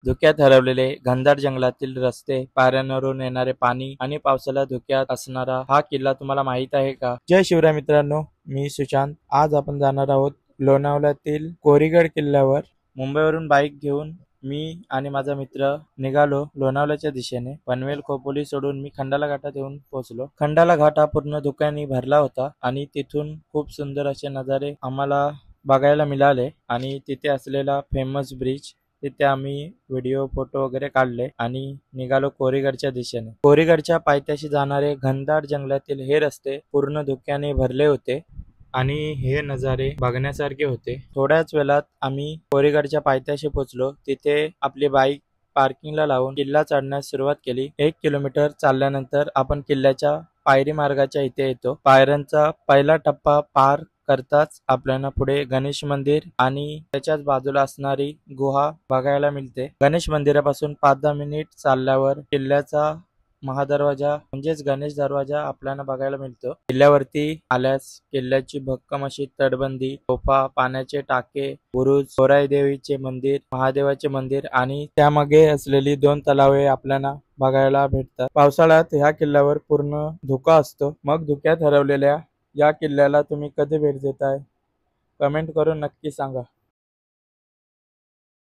धुक्यात हरवलेले घनदाट जंगलातील रस्ते, पायऱ्यांवरून येणारे पाणी आणि पावसाला धुक्यात असणारा हा किल्ला तुम्हाला माहित आहे का? जय शिवराय मित्रांनो, मी सुशांत. आज आपण जाणार आहोत लोणावळ्यातील कोरीगड किल्ल्यावर. मुंबईवरून बाईक घेऊन मी आणि माझा मित्र निघालो लोणावळ्याच्या दिशेने. पनवेल खोपोली सोडून मी खंडाला घाटात येऊन पोहोचलो. खंडाला घाट हा पूर्ण धुक्याने भरला होता आणि तिथून खूप सुंदर असे नजारे आम्हाला बघायला मिळाले आणि तिथे असलेला फेमस ब्रिज तिथे आम्ही व्हिडिओ फोटो वगैरे काढले आणि निघालो कोरीगडच्या दिशेने. कोरीगडच्या पायथ्याशी जाणारे घनदाट जंगलातील हे रस्ते पूर्ण धुक्याने भरले होते आणि हे नजारे बघण्यासारखे होते. थोड्याच वेळात आम्ही कोरीगडच्या पायथ्याशी पोहोचलो. तिथे आपली बाईक पार्किंगला लावून किल्ला चढण्यास सुरुवात केली. 1 किलोमीटर चालल्यानंतर आपण किल्ल्याच्या पायरी मार्गाच्या इथे येतो. पायऱ्यांचा पहिला टप्पा पार करताच आपल्याला पुढे गणेश मंदिर आणि त्याच्याच बाजूला असणारी गुहा बघायला मिळते. गणेश मंदिरापासून 5-10 मिनिट चालल्यावर किल्ल्याचा महादरवाजा म्हणजेच गणेश दरवाजा आपल्याला बघायला मिळतो. किल्ल्यावरती आल्यास किल्ल्याची भक्कम अशी तटबंदी, तोफा, पाण्याचे टाके, बुरुज, गोराई देवीचे मंदिर, महादेवाचे मंदिर आणि त्यामागे असलेली 2 तलावे आपल्याला बघायला भेटतात. पावसाळ्यात ह्या किल्ल्यावर पूर्ण धुका असतो. मग धुक्यात हरवलेल्या या किल्ल्याला तुम्ही कधी भेट देताय? कमेंट करून नक्की सांगा.